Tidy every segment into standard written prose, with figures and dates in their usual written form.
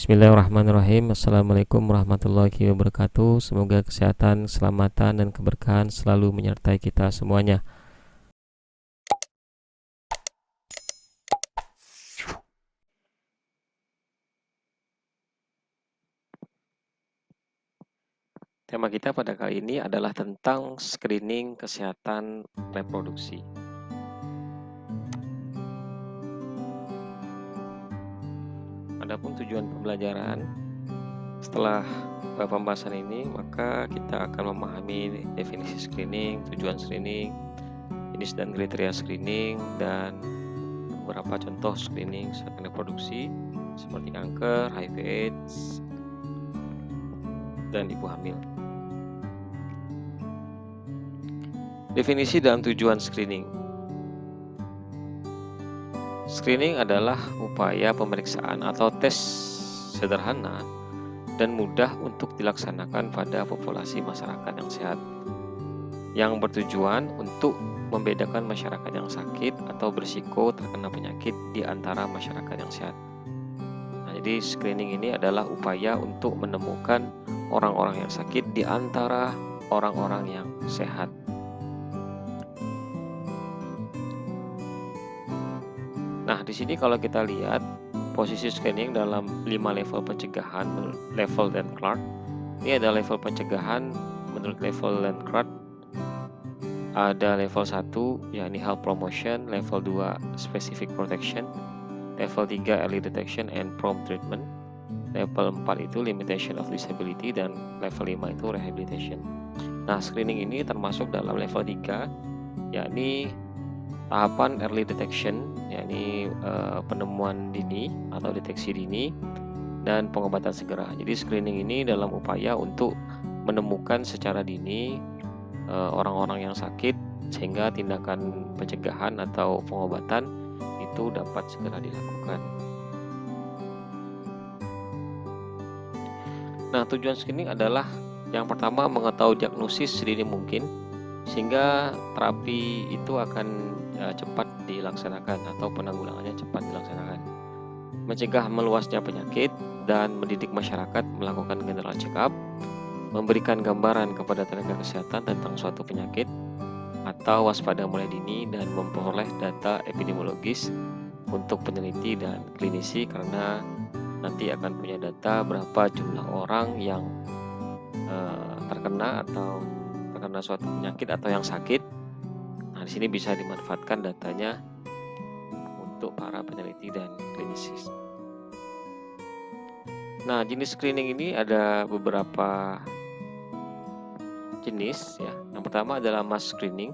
Bismillahirrahmanirrahim. Assalamualaikum warahmatullahi wabarakatuh. Semoga kesehatan, keselamatan, dan keberkahan selalu menyertai kita semuanya. Tema kita pada kali ini adalah tentang screening kesehatan reproduksi. Adapun tujuan pembelajaran setelah pembahasan ini, maka kita akan memahami definisi screening, tujuan screening, jenis dan kriteria screening, dan beberapa contoh screening kesehatan reproduksi seperti kanker, HIV/AIDS, dan ibu hamil. Definisi dan tujuan screening. Screening adalah upaya pemeriksaan atau tes sederhana dan mudah untuk dilaksanakan pada populasi masyarakat yang sehat, yang bertujuan untuk membedakan masyarakat yang sakit atau berisiko terkena penyakit di antara masyarakat yang sehat. Nah, jadi screening ini adalah upaya untuk menemukan orang-orang yang sakit di antara orang-orang yang sehat. Nah, di sini kalau kita lihat posisi screening dalam 5 level pencegahan level dan Clark. Ini ada level pencegahan menurut level dan Clark. Ada level 1 yakni health promotion, level 2 specific protection, level 3 early detection and prompt treatment, level 4 itu limitation of disability, dan level 5 itu rehabilitation. Nah, screening ini termasuk dalam level 3 yakni tahapan early detection, yakni penemuan dini atau deteksi dini, dan pengobatan segera. Jadi screening ini dalam upaya untuk menemukan secara dini orang-orang yang sakit sehingga tindakan pencegahan atau pengobatan itu dapat segera dilakukan. Nah, tujuan screening adalah yang pertama mengetahui diagnosis sedini mungkin sehingga terapi itu akan cepat dilaksanakan atau penanggulangannya cepat dilaksanakan, mencegah meluasnya penyakit, dan mendidik masyarakat melakukan general check-up, memberikan gambaran kepada tenaga kesehatan tentang suatu penyakit atau waspada mulai dini, dan memperoleh data epidemiologis untuk peneliti dan klinisi karena nanti akan punya data berapa jumlah orang yang terkena atau terkena suatu penyakit atau yang sakit. Nah, di sini bisa dimanfaatkan datanya untuk para peneliti dan klinisis. Nah, jenis screening ini ada beberapa jenis ya. Yang pertama adalah mass screening.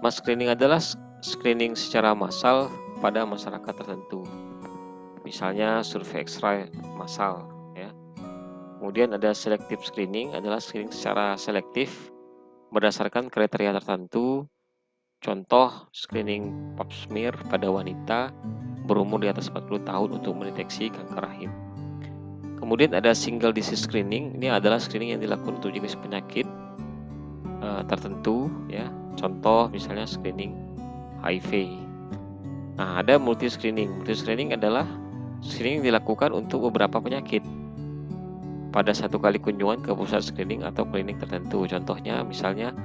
Mass screening adalah screening secara massal pada masyarakat tertentu. Misalnya survei X-ray massal ya. Kemudian ada selective screening, adalah screening secara selektif berdasarkan kriteria tertentu. Contoh screening pap smear pada wanita berumur di atas 40 tahun untuk mendeteksi kanker rahim. Kemudian ada single disease screening. Ini adalah screening yang dilakukan untuk jenis penyakit tertentu ya. Contoh misalnya screening HIV. Nah, ada multi screening. Multi screening adalah screening yang dilakukan untuk beberapa penyakit pada satu kali kunjungan ke pusat screening atau klinik tertentu. Contohnya misalnya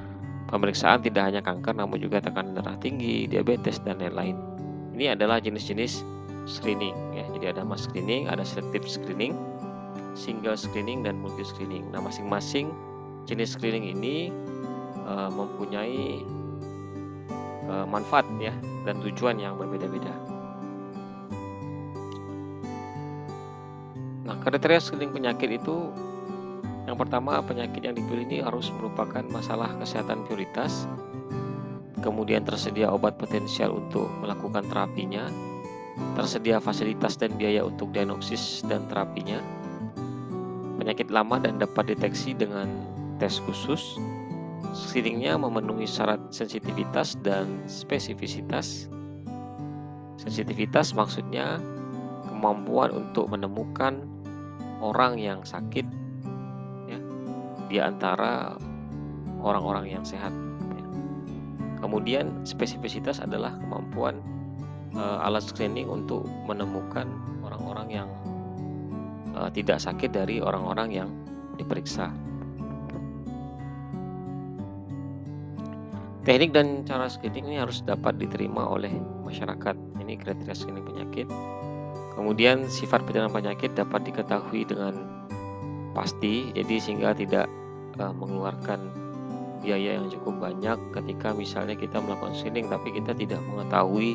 pemeriksaan tidak hanya kanker namun juga tekanan darah tinggi, diabetes, dan lain-lain. Ini adalah jenis-jenis screening ya. Jadi ada mass screening, ada selective screening, single screening, dan multi screening. Nah, masing-masing jenis screening ini mempunyai manfaat ya dan tujuan yang berbeda-beda. Nah, kriteria screening penyakit itu, yang pertama, penyakit yang dipilih ini harus merupakan masalah kesehatan prioritas. Kemudian tersedia obat potensial untuk melakukan terapinya. Tersedia fasilitas dan biaya untuk diagnosis dan terapinya. Penyakit lama dan dapat deteksi dengan tes khusus. Screeningnya memenuhi syarat sensitivitas dan spesifisitas. Sensitivitas maksudnya kemampuan untuk menemukan orang yang sakit di antara orang-orang yang sehat. Kemudian spesifisitas adalah kemampuan alat screening untuk menemukan orang-orang yang tidak sakit dari orang-orang yang diperiksa. Teknik dan cara screening ini harus dapat diterima oleh masyarakat. Ini kriteria screening penyakit. Kemudian sifat penyebaran penyakit dapat diketahui dengan pasti, jadi sehingga tidak mengeluarkan biaya yang cukup banyak ketika misalnya kita melakukan screening tapi kita tidak mengetahui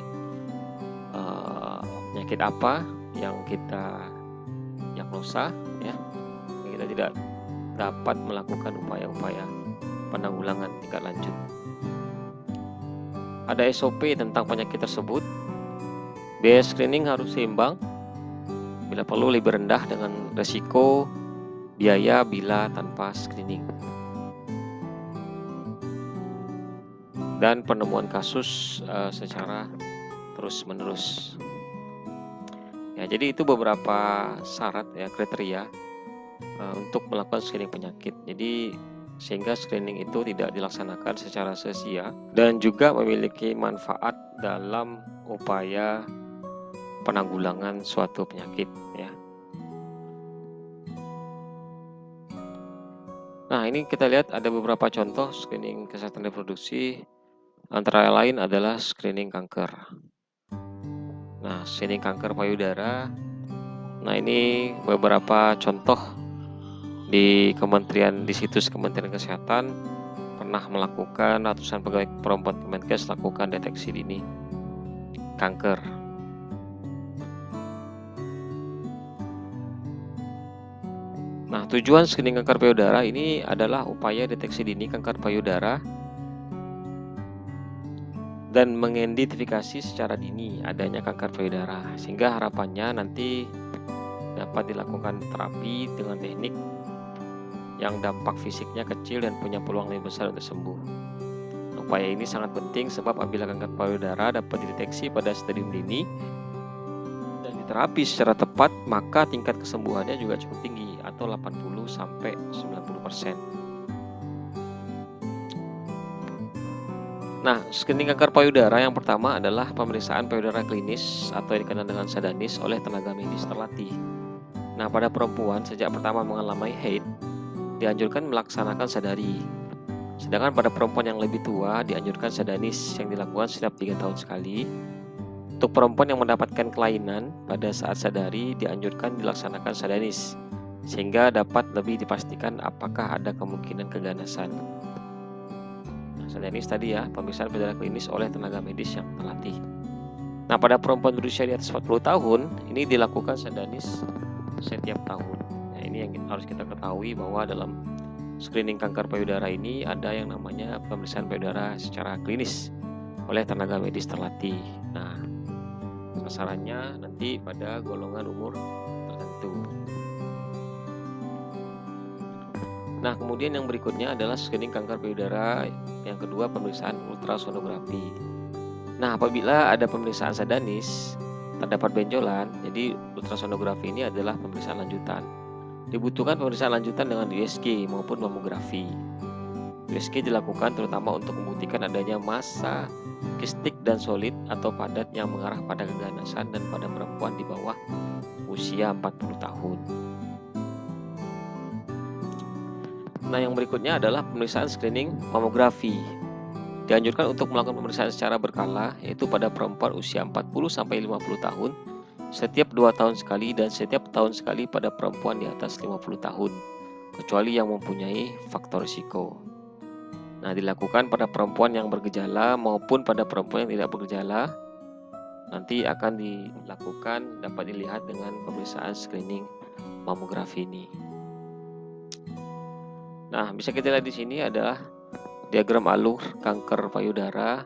penyakit apa yang kita diagnosa, ya. Kita tidak dapat melakukan upaya-upaya penanggulangan tingkat lanjut. Ada SOP tentang penyakit tersebut. Biaya screening harus seimbang, bila perlu lebih rendah dengan resiko biaya bila tanpa screening. Dan penemuan kasus secara terus-menerus. Ya, jadi itu beberapa syarat, ya, kriteria untuk melakukan screening penyakit. Jadi sehingga screening itu tidak dilaksanakan secara sia-sia dan juga memiliki manfaat dalam upaya penanggulangan suatu penyakit, ya. Nah, ini kita lihat ada beberapa contoh screening kesehatan reproduksi, antara lain adalah screening kanker. Nah, screening kanker payudara. Nah, ini beberapa contoh di situs Kementerian Kesehatan pernah melakukan, ratusan pegawai perempuan Kemenkes lakukan deteksi dini kanker. Nah, tujuan screening kanker payudara ini adalah upaya deteksi dini kanker payudara dan mengidentifikasi secara dini adanya kanker payudara, sehingga harapannya nanti dapat dilakukan terapi dengan teknik yang dampak fisiknya kecil dan punya peluang lebih besar untuk sembuh. Upaya ini sangat penting sebab apabila kanker payudara dapat dideteksi pada stadium dini dan diterapi secara tepat, maka tingkat kesembuhannya juga cukup tinggi, atau 80-90%. Nah, screening kanker payudara yang pertama adalah pemeriksaan payudara klinis atau yang dikenal dengan sadanis oleh tenaga medis terlatih. Nah, pada perempuan sejak pertama mengalami haid dianjurkan melaksanakan sadari. Sedangkan pada perempuan yang lebih tua dianjurkan sadanis yang dilakukan setiap 3 tahun sekali. Untuk perempuan yang mendapatkan kelainan pada saat sadari dianjurkan dilaksanakan sadanis, sehingga dapat lebih dipastikan apakah ada kemungkinan keganasan. Nah, sadanis tadi, ya, pemeriksaan payudara klinis oleh tenaga medis yang terlatih. Nah, pada perempuan berusia di atas 40 tahun ini dilakukan sadanis setiap tahun. Nah, ini yang harus kita ketahui, bahwa dalam screening kanker payudara ini ada yang namanya pemeriksaan payudara secara klinis oleh tenaga medis terlatih. Nah, sasarannya nanti pada golongan umur tertentu. Nah, kemudian yang berikutnya adalah screening kanker payudara yang kedua, pemeriksaan ultrasonografi. Nah, apabila ada pemeriksaan sadanis terdapat benjolan, jadi ultrasonografi ini adalah pemeriksaan lanjutan. Dibutuhkan pemeriksaan lanjutan dengan USG maupun mamografi. USG dilakukan terutama untuk membuktikan adanya massa kistik dan solid atau padat yang mengarah pada keganasan dan pada perempuan di bawah usia 40 tahun. Nah, yang berikutnya adalah pemeriksaan screening mamografi. Dianjurkan untuk melakukan pemeriksaan secara berkala, yaitu pada perempuan usia 40-50 tahun setiap 2 tahun sekali dan setiap tahun sekali pada perempuan di atas 50 tahun, kecuali yang mempunyai faktor risiko. Nah, dilakukan pada perempuan yang bergejala maupun pada perempuan yang tidak bergejala. Nanti akan dilakukan, dapat dilihat dengan pemeriksaan screening mamografi ini. Nah, bisa kita lihat di sini adalah diagram alur kanker payudara.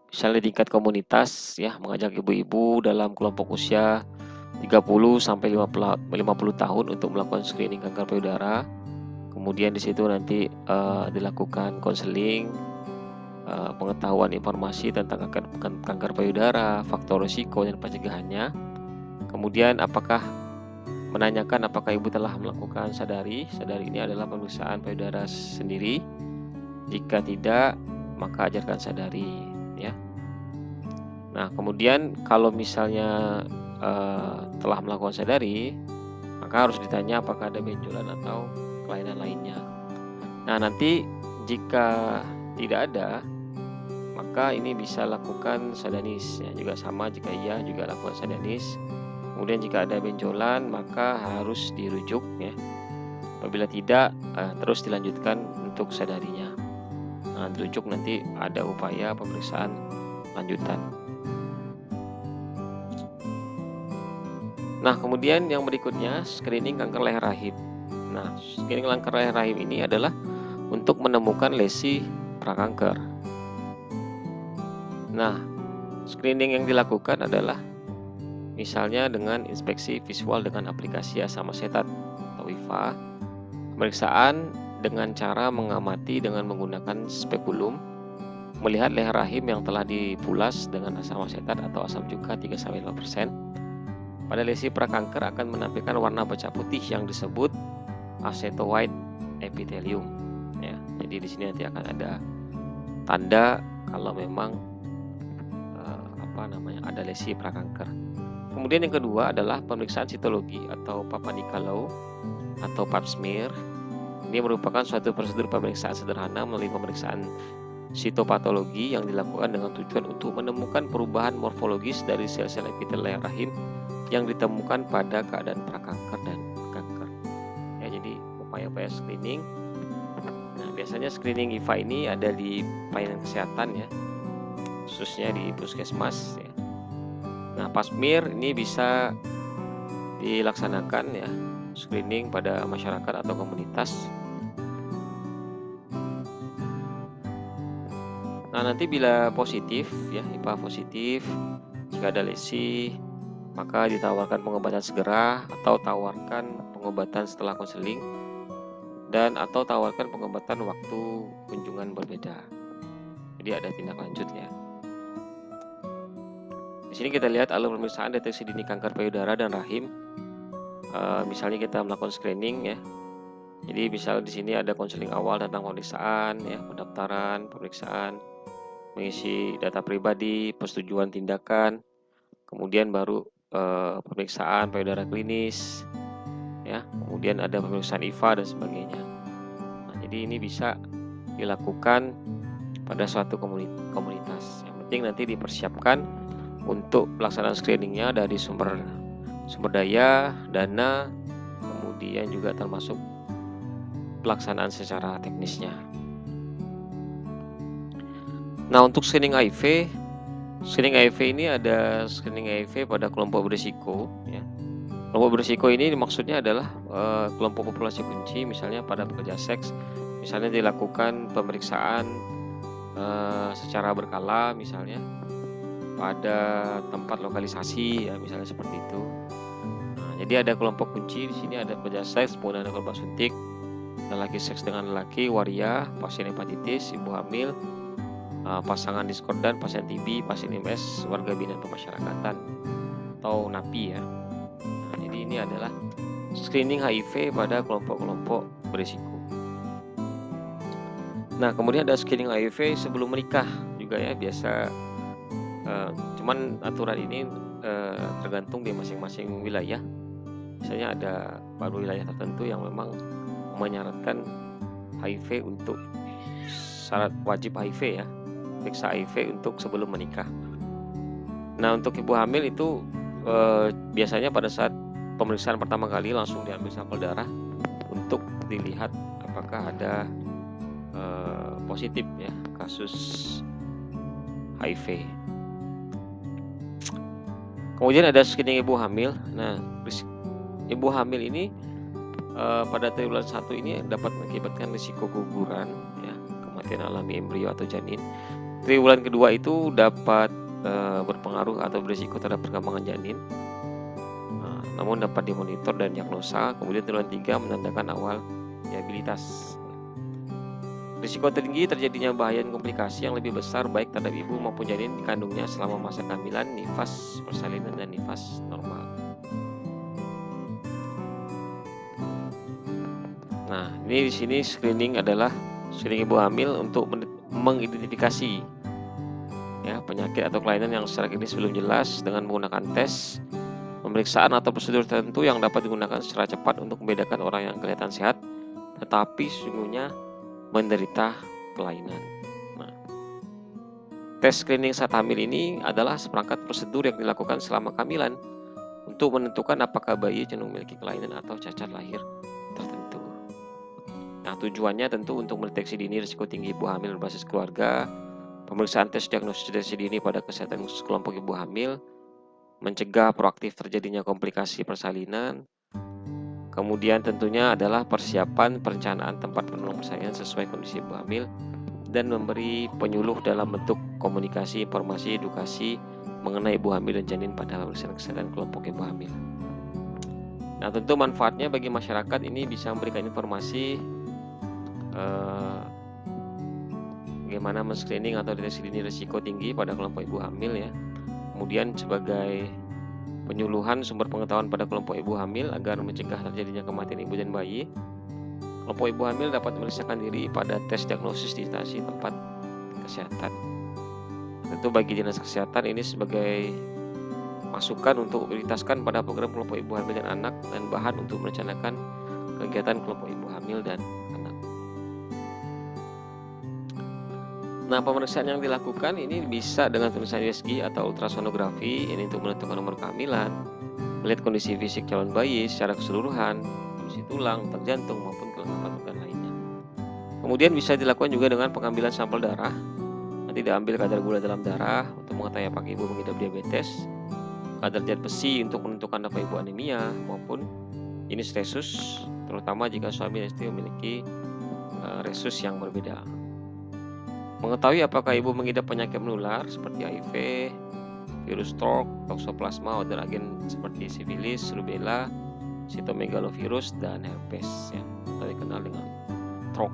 Misalnya di tingkat komunitas, ya, mengajak ibu-ibu dalam kelompok usia 30-50 tahun untuk melakukan screening kanker payudara. Kemudian di situ nanti dilakukan konseling, pengetahuan informasi tentang kanker payudara, faktor risiko dan pencegahannya. Kemudian menanyakan apakah ibu telah melakukan sadari. Sadari ini adalah pemeriksaan payudara sendiri. Jika tidak, maka ajarkan sadari, ya. Nah, kemudian kalau misalnya telah melakukan sadari, maka harus ditanya apakah ada benjolan atau kelainan lainnya. Nah, nanti jika tidak ada, maka ini bisa lakukan sadanis ya, juga sama, jika iya juga lakukan sadanis. Kemudian jika ada benjolan maka harus dirujuk ya. Apabila tidak, terus dilanjutkan untuk sadarinya. Nah, dirujuk nanti ada upaya pemeriksaan lanjutan. Nah, kemudian yang berikutnya screening kanker leher rahim. Nah, screening kanker leher rahim ini adalah untuk menemukan lesi prakanker. Nah, screening yang dilakukan adalah misalnya dengan inspeksi visual dengan aplikasi asam asetat atau IVA, pemeriksaan dengan cara mengamati dengan menggunakan spekulum, melihat leher rahim yang telah dipulas dengan asam asetat atau asam cuka 3-5%. Pada lesi prakanker akan menampilkan warna bercak putih yang disebut acetoid epithelium. Ya, jadi di sini nanti akan ada tanda kalau memang ada lesi prakanker. Kemudian yang kedua adalah pemeriksaan sitologi atau Papa Nicolau atau Pap smear. Ini merupakan suatu prosedur pemeriksaan sederhana melalui pemeriksaan sitopatologi yang dilakukan dengan tujuan untuk menemukan perubahan morfologis dari sel-sel epitel leher rahim yang ditemukan pada keadaan prakanker dan kanker. Ya, jadi upaya-upaya screening. Nah, biasanya screening IVA ini ada di pelayanan kesehatan ya, khususnya di puskesmas ya. Nah, Pap smear ini bisa dilaksanakan ya, screening pada masyarakat atau komunitas. Nah, nanti bila positif ya, IVA positif, jika ada lesi, maka ditawarkan pengobatan segera atau tawarkan pengobatan setelah konseling dan atau tawarkan pengobatan waktu kunjungan berbeda. Jadi ada tindak lanjut ya. Di sini kita lihat alur pemeriksaan deteksi dini kanker payudara dan rahim. Misalnya kita melakukan screening ya. Jadi misalnya di sini ada konseling awal tentang pemeriksaan ya, pendaftaran, pemeriksaan, mengisi data pribadi, persetujuan tindakan, kemudian baru pemeriksaan payudara klinis ya, kemudian ada pemeriksaan IVA dan sebagainya. Nah, jadi ini bisa dilakukan pada suatu komunitas. Yang penting nanti dipersiapkan untuk pelaksanaan screeningnya dari sumber daya, dana, kemudian juga termasuk pelaksanaan secara teknisnya. Nah, untuk screening HIV ini ada screening HIV pada kelompok berisiko ya. Kelompok berisiko ini maksudnya adalah kelompok populasi kunci, misalnya pada pekerja seks, misalnya dilakukan pemeriksaan secara berkala, misalnya pada tempat lokalisasi ya, misalnya seperti itu. Nah, jadi ada kelompok kunci di sini, ada pekerja seks, kemudian ada korban suntik, lelaki seks dengan lelaki, waria, pasien hepatitis, ibu hamil, pasangan diskordan, pasien TB, pasien MS, warga binaan pemasyarakatan atau NAPI ya. Nah, jadi ini adalah screening HIV pada kelompok-kelompok berisiko. Nah, kemudian ada screening HIV sebelum menikah juga ya, biasa. Cuman aturan ini tergantung di masing-masing wilayah. Misalnya ada baru wilayah tertentu yang memang menyarankan HIV untuk syarat wajib HIV ya, periksa HIV untuk sebelum menikah. Nah, untuk ibu hamil itu biasanya pada saat pemeriksaan pertama kali langsung diambil sampel darah untuk dilihat apakah ada positif ya kasus HIV. Kemudian ada screening ibu hamil. Nah, ibu hamil ini pada triwulan 1 ini dapat mengakibatkan risiko keguguran ya, kematian alami embrio atau janin. Triwulan kedua itu dapat berpengaruh atau berisiko terhadap perkembangan janin. Namun dapat dimonitor dan diagnosa. Kemudian triwulan 3 menandakan awal viabilitas. Risiko tinggi terjadinya bahaya dan komplikasi yang lebih besar baik terhadap ibu maupun janin dikandungnya selama masa kehamilan, nifas persalinan dan nifas normal. Nah, ini di sini screening adalah screening ibu hamil untuk mengidentifikasi ya penyakit atau kelainan yang secara klinis belum jelas dengan menggunakan tes, pemeriksaan atau prosedur tertentu yang dapat digunakan secara cepat untuk membedakan orang yang kelihatan sehat tetapi sesungguhnya menderita kelainan. Nah, tes screening saat hamil ini adalah seperangkat prosedur yang dilakukan selama kehamilan untuk menentukan apakah bayi cenderung memiliki kelainan atau cacat lahir tertentu. Nah, tujuannya tentu untuk mendeteksi dini risiko tinggi ibu hamil berbasis keluarga, pemeriksaan tes diagnosis deteksi dini pada kesehatan khusus kelompok ibu hamil, mencegah proaktif terjadinya komplikasi persalinan, kemudian tentunya adalah persiapan perencanaan tempat penolong persalinan sesuai kondisi ibu hamil, dan memberi penyuluh dalam bentuk komunikasi, informasi, edukasi mengenai ibu hamil dan janin pada pemeriksaan kesehatan kelompok ibu hamil. Nah, tentu manfaatnya bagi masyarakat ini bisa memberikan informasi bagaimana men-screening atau deteksi dini risiko tinggi pada kelompok ibu hamil ya. Kemudian sebagai penyuluhan sumber pengetahuan pada kelompok ibu hamil agar mencegah terjadinya kematian ibu dan bayi. Kelompok ibu hamil dapat memeriksakan diri pada tes diagnosis di instansi tempat kesehatan. Tentu bagi dinas kesehatan ini sebagai masukan untuk prioritaskan pada program kelompok ibu hamil dan anak dan bahan untuk merencanakan kegiatan kelompok ibu hamil dan anak. Nah, pemeriksaan yang dilakukan ini bisa dengan pemeriksaan USG atau ultrasonografi, ini untuk menentukan nomor kehamilan, melihat kondisi fisik calon bayi secara keseluruhan, kondisi tulang, terjantung maupun kelengkapan organ lainnya. Kemudian bisa dilakukan juga dengan pengambilan sampel darah. Nanti diambil kadar gula dalam darah untuk mengetahui apakah ibu mengidap diabetes, kadar zat besi untuk menentukan apakah ibu anemia maupun jenis resus, terutama jika suami dan istri memiliki resus yang berbeda. Mengetahui apakah ibu mengidap penyakit menular seperti HIV, virus stroke, toxoplasma, atau agen seperti sifilis, rubella, sitomegalovirus, dan herpes ya, atau dikenal dengan stroke.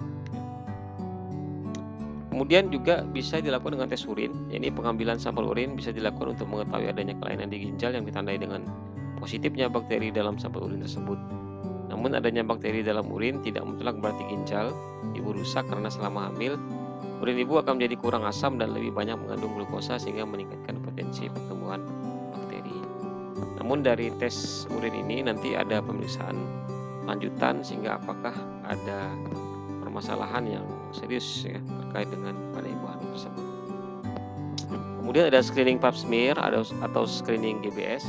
Kemudian juga bisa dilakukan dengan tes urin. Ini pengambilan sampel urin bisa dilakukan untuk mengetahui adanya kelainan di ginjal yang ditandai dengan positifnya bakteri dalam sampel urin tersebut. Namun adanya bakteri dalam urin tidak mutlak berarti ginjal ibu rusak, karena selama hamil urin ibu akan menjadi kurang asam dan lebih banyak mengandung glukosa sehingga meningkatkan potensi pertumbuhan bakteri. Namun dari tes urin ini nanti ada pemeriksaan lanjutan sehingga apakah ada permasalahan yang serius ya terkait dengan pada ibu hamil tersebut. Kemudian ada screening pap smear atau screening GBS.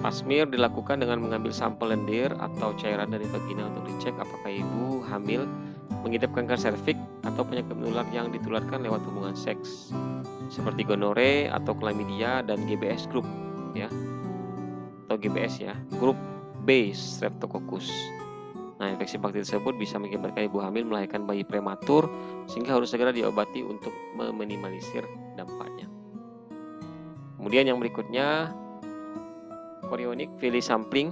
Pap smear dilakukan dengan mengambil sampel lendir atau cairan dari vagina untuk dicek apakah ibu hamil mengidap kanker serviks atau penyakit menular yang ditularkan lewat hubungan seks seperti gonore atau chlamydia dan GBS group ya, atau GBS ya, grup B Streptococcus. Nah, infeksi bakteri tersebut bisa mengakibatkan ibu hamil melahirkan bayi prematur sehingga harus segera diobati untuk meminimalisir dampaknya. Kemudian yang berikutnya chorionic villus sampling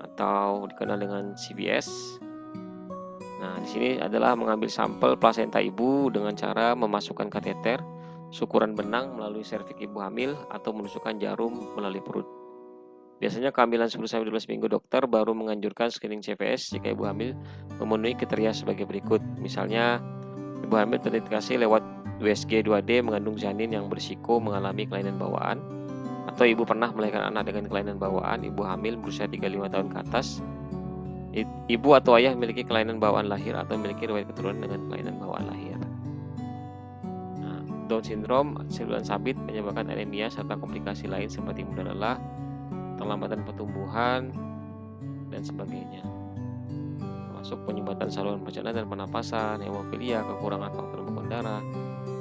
atau dikenal dengan CVS. Nah, di sini adalah mengambil sampel plasenta ibu dengan cara memasukkan kateter syukuran benang melalui serviks ibu hamil atau menusukkan jarum melalui perut. Biasanya kehamilan 10-12 minggu dokter baru menganjurkan screening CVS jika ibu hamil memenuhi kriteria sebagai berikut. Misalnya, ibu hamil terindikasi lewat USG 2D mengandung janin yang berisiko mengalami kelainan bawaan, atau ibu pernah melahirkan anak dengan kelainan bawaan, ibu hamil berusia 35 tahun ke atas, ibu atau ayah memiliki kelainan bawaan lahir atau memiliki riwayat keturunan dengan kelainan bawaan lahir. Nah, Down syndrome, sebulan sabit menyebabkan anemia serta komplikasi lain seperti mudah lelah, terlambatan pertumbuhan, dan sebagainya. Termasuk penyumbatan saluran pencernaan dan pernapasan, hemofilia, kekurangan faktor pembekuan darah,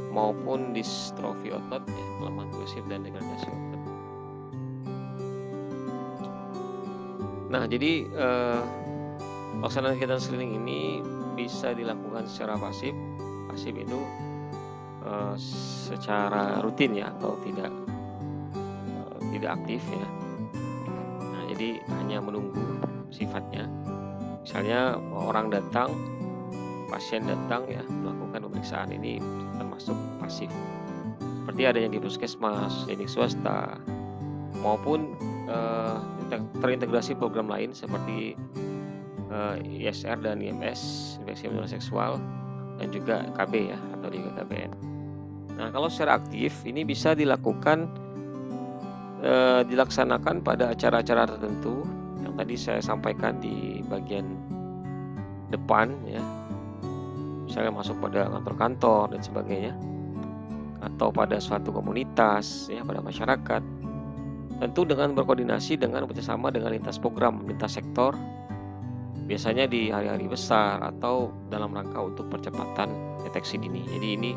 maupun distrofi otot, ya, kelemahan progresif dan degradasi otot. Nah, jadi pelaksanaan kegiatan screening ini bisa dilakukan secara pasif. Pasif itu secara rutin ya, atau tidak aktif ya. Nah, jadi hanya menunggu sifatnya. Misalnya orang datang, pasien datang ya, melakukan pemeriksaan, ini termasuk pasif. Seperti ada yang di puskesmas, klinik swasta, maupun terintegrasi program lain seperti ISR dan IMS, infeksi menular seksual, dan juga KB ya, atau di KBN. Nah, kalau secara aktif ini bisa dilakukan dilaksanakan pada acara-acara tertentu yang tadi saya sampaikan di bagian depan ya. Misalnya masuk pada kantor-kantor dan sebagainya, atau pada suatu komunitas ya, pada masyarakat. Tentu dengan berkoordinasi dengan bekerjasama dengan lintas program, lintas sektor, biasanya di hari-hari besar atau dalam rangka untuk percepatan deteksi dini. Jadi ini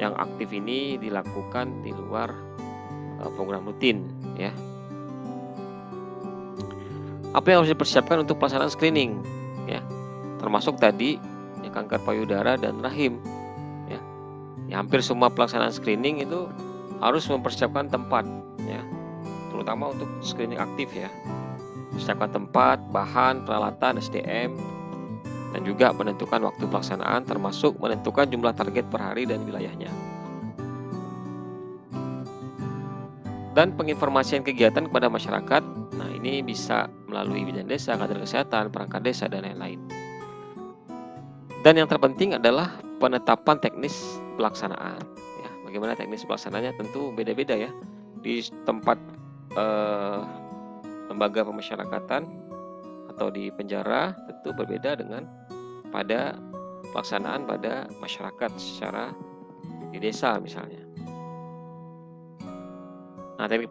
yang aktif ini dilakukan di luar program rutin ya. Apa yang harus dipersiapkan untuk pelaksanaan screening ya, termasuk tadi ya, kanker payudara dan rahim ya. Hampir semua pelaksanaan screening itu harus mempersiapkan tempat ya, terutama untuk screening aktif ya. Persiapkan tempat, bahan, peralatan, SDM, dan juga menentukan waktu pelaksanaan, termasuk menentukan jumlah target per hari dan wilayahnya. Dan penginformasian kegiatan kepada masyarakat, nah ini bisa melalui bidan desa, kader kesehatan, perangkat desa, dan lain-lain. Dan yang terpenting adalah penetapan teknis pelaksanaan ya. Bagaimana teknis pelaksanaannya tentu beda-beda ya. Di tempat lembaga pemasyarakatan atau di penjara tentu berbeda dengan pada pelaksanaan pada masyarakat secara di desa misalnya. Nah, teknik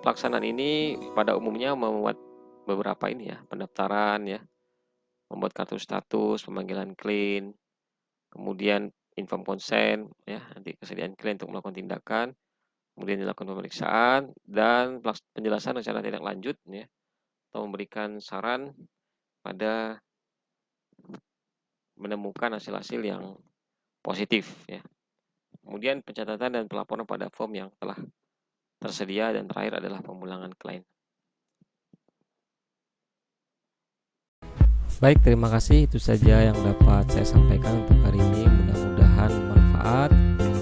pelaksanaan ini pada umumnya membuat beberapa ini ya, pendaftaran ya, membuat kartu status, pemanggilan klien, kemudian inform konsen ya, nanti kesediaan klien untuk melakukan tindakan, kemudian dilakukan pemeriksaan dan penjelasan rencana tindak lanjut ya, atau memberikan saran pada menemukan hasil-hasil yang positif ya. Kemudian pencatatan dan pelaporan pada form yang telah tersedia, dan terakhir adalah pemulangan klien. Baik, terima kasih. Itu saja yang dapat saya sampaikan untuk hari ini. Mudah-mudahan bermanfaat.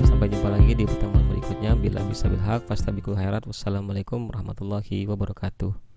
Sampai jumpa lagi di pertemuan berikutnya. Bila bisa bilhaq fastabiqul khairat. Wassalamualaikum warahmatullahi wabarakatuh.